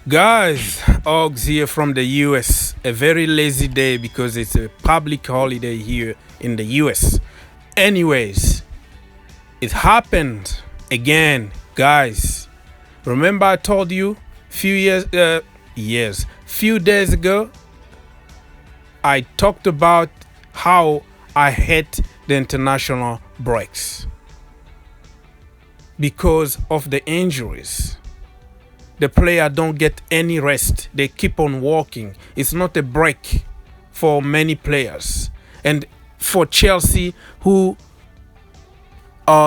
Guys, Ogs here from the US. A very lazy day because it's a public holiday here in the US. Anyways, it happened again, guys. Remember I told you few days ago I talked about how I hate the international breaks because of the injuries. The player don't get any rest. They keep on walking. It's not a break for many players. And for Chelsea, who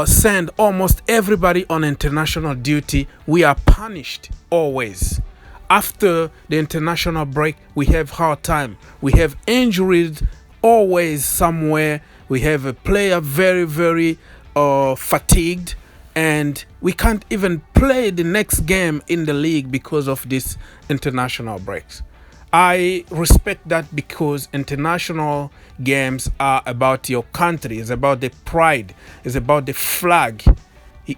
send almost everybody on international duty, we are punished always. After the international break, we have hard time. We have injuries always somewhere. We have a player very, very fatigued. And we can't even play the next game in the league because of these international breaks. I respect that because international games are about your country. It's about the pride. It's about the flag.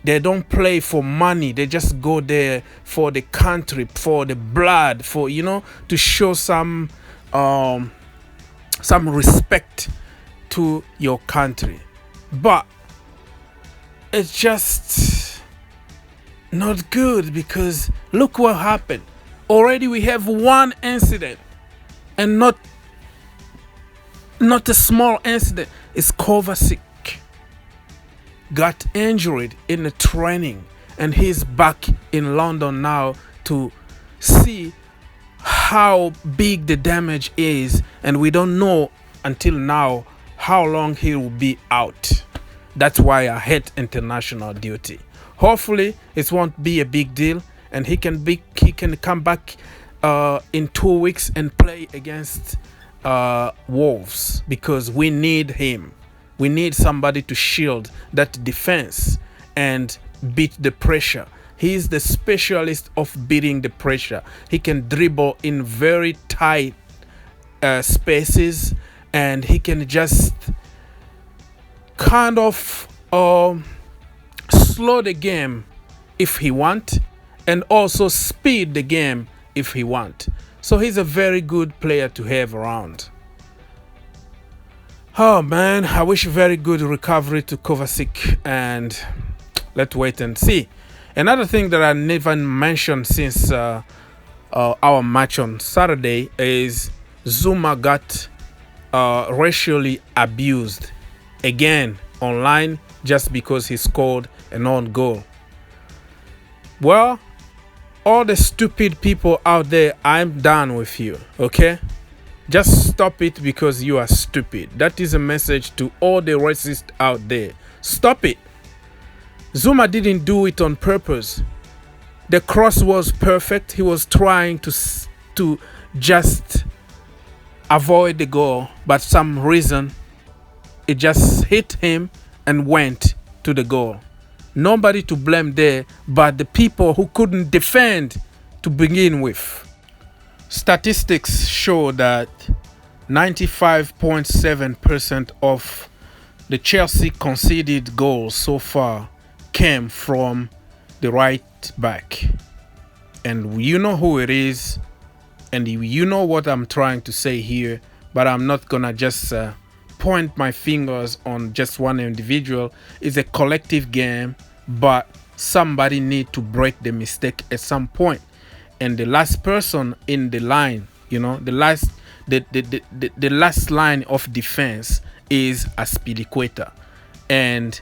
They don't play for money. They just go there for the country, for the blood, to show some respect to your country. But it's just not good because look what happened. Already we have one incident, and not a small incident. It's Kovacic got injured in the training, and he's back in London now to see how big the damage is, and we don't know until now how long he will be out. That's why I hate international duty. Hopefully, it won't be a big deal, and he can come back in 2 weeks and play against Wolves because we need him. We need somebody to shield that defense and beat the pressure. He is the specialist of beating the pressure. He can dribble in very tight spaces, and he can just kind of slow the game if he want, and also speed the game if he want. So he's a very good player to have around. Oh man, I wish very good recovery to Kovacic, and let's wait and see. Another thing that I never mentioned since our match on Saturday is Zouma got racially abused again online just because he scored an own goal. Well, all the stupid people out there, I'm done with you, okay? Just stop it because you are stupid. That is a message to all the racists out there. Stop it. Zouma didn't do it on purpose. The cross was perfect. He was trying to just avoid the goal, but some reason it just hit him and went to the goal. Nobody to blame there but the people who couldn't defend to begin with. Statistics show that 95.7% of the Chelsea conceded goals so far came from the right back. And you know who it is, and you know what I'm trying to say here, but I'm not gonna just point my fingers on just one individual. It's a collective game, but somebody need to break the mistake at some point. And the last person in the line, the last line of defense is Aspilicueta. And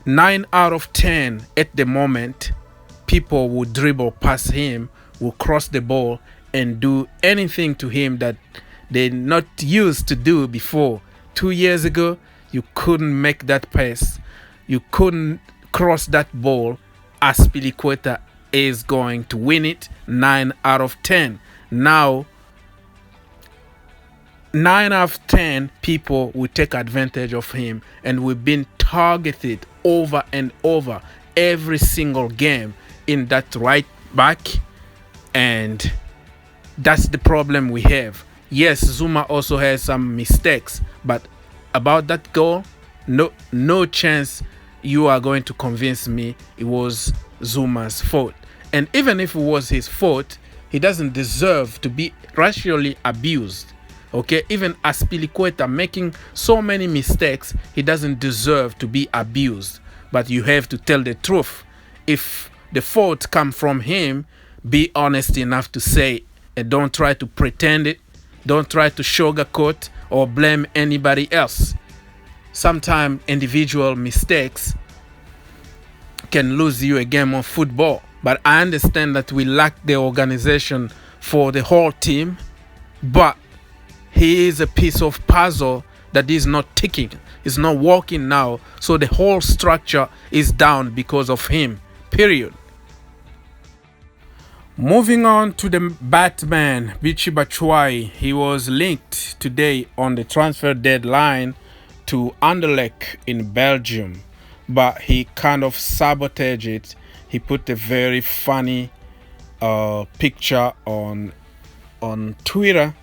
9 out of 10 at the moment, people will dribble past him, will cross the ball and do anything to him that they're not used to do before. 2 years ago, you couldn't make that pass. You couldn't cross that ball. Aspilicueta is going to win it 9 out of 10. Now, 9 out of 10 people will take advantage of him, and we've been targeted over and over every single game in that right back, and that's the problem we have. Yes, Zouma also has some mistakes, but about that goal, no chance you are going to convince me it was Zouma's fault. And even if it was his fault, He doesn't deserve to be racially abused. Okay, even Aspilicueta making so many mistakes, he doesn't deserve to be abused. But you have to tell the truth. If the fault come from him, be honest enough to say, and don't try to pretend it. Don't try to sugarcoat or blame anybody else. Sometimes individual mistakes can lose you a game of football. But I understand that we lack the organization for the whole team. But he is a piece of puzzle that is not ticking. It's not working now. So the whole structure is down because of him. Period. Moving on to the Batsman, Michy Batshuayi. He was linked today on the transfer deadline to Anderlecht in Belgium, but he kind of sabotaged it. He put a very funny picture on Twitter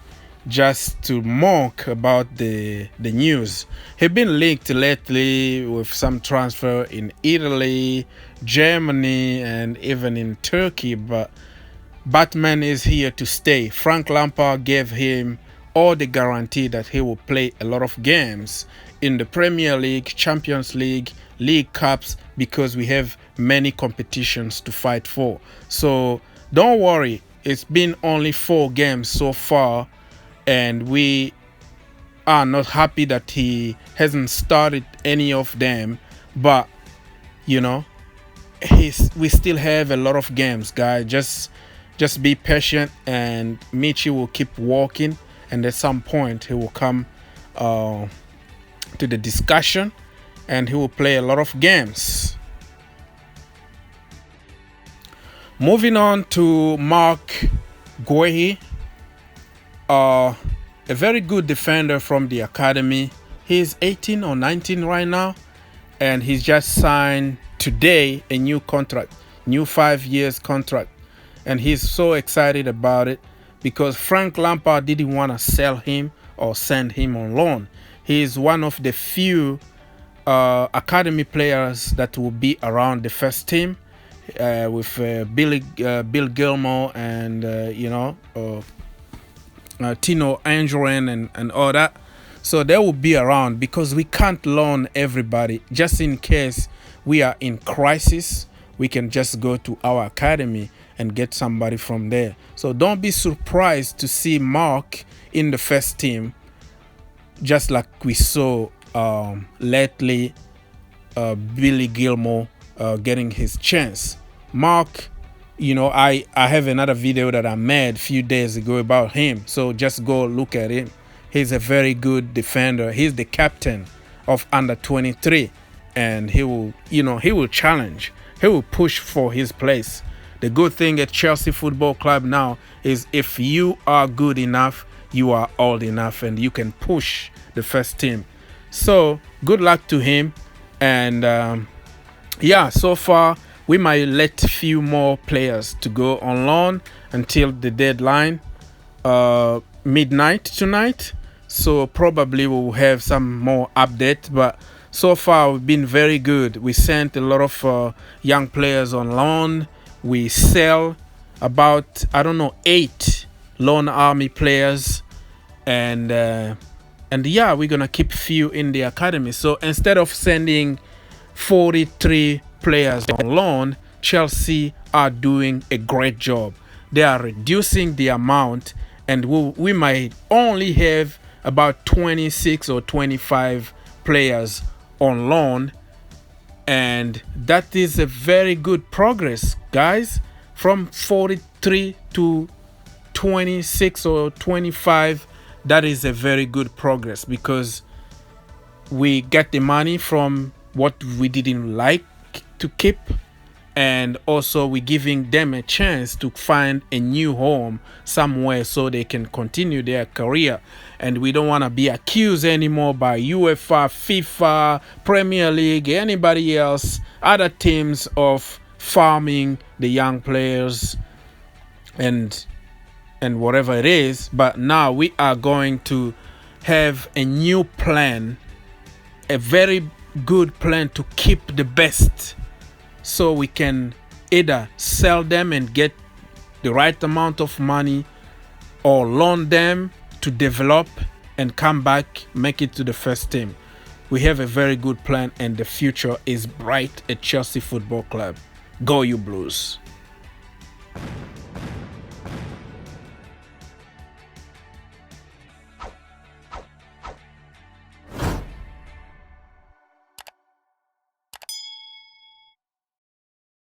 just to mock about the news. He's been linked lately with some transfer in Italy, Germany, and even in Turkey, but Batsman is here to stay. Frank Lampard gave him all the guarantee that he will play a lot of games in the Premier League, Champions League, League Cups, because we have many competitions to fight for. So don't worry, it's been only 4 games so far, and we are not happy that he hasn't started any of them. But you know, we still have a lot of games, guys. Just be patient, and Michy will keep walking, and at some point he will come to the discussion, and he will play a lot of games. Moving on to Marc Guehi, a very good defender from the academy. He's 18 or 19 right now, and he's just signed today a new contract, new 5 years contract. And he's so excited about it because Frank Lampard didn't want to sell him or send him on loan. He is one of the few academy players that will be around the first team with Bill Gilmore and Tino Anjorin and all that. So they will be around because we can't loan everybody. Just in case we are in crisis, we can just go to our academy and get somebody from there. So don't be surprised to see Marc in the first team, just like we saw lately Billy Gilmore getting his chance. Marc, I have another video that I made a few days ago about him, so just go look at him. He's a very good defender. He's the captain of under 23, and he will challenge. He will push for his place. The good thing at Chelsea Football Club now is if you are good enough, you are old enough, and you can push the first team. So good luck to him. And so far we might let a few more players to go on loan until the deadline, midnight tonight. So probably we'll have some more update, but so far we've been very good. We sent a lot of young players on loan. We sell about 8 loan army players, and we're gonna keep few in the academy. So instead of sending 43 players on loan, Chelsea are doing a great job. They are reducing the amount, and we might only have about 26 or 25 players on loan. And that is a very good progress, guys. From 43 to 26 or 25, that is a very good progress because we get the money from what we didn't like to keep, and also we're giving them a chance to find a new home somewhere so they can continue their career. And we don't want to be accused anymore by UEFA, FIFA, Premier League, anybody else, other teams of farming the young players and whatever it is. But now we are going to have a new plan, a very good plan to keep the best, so we can either sell them and get the right amount of money or loan them to develop and come back, make it to the first team. We have a very good plan and the future is bright at Chelsea Football Club. Go you Blues!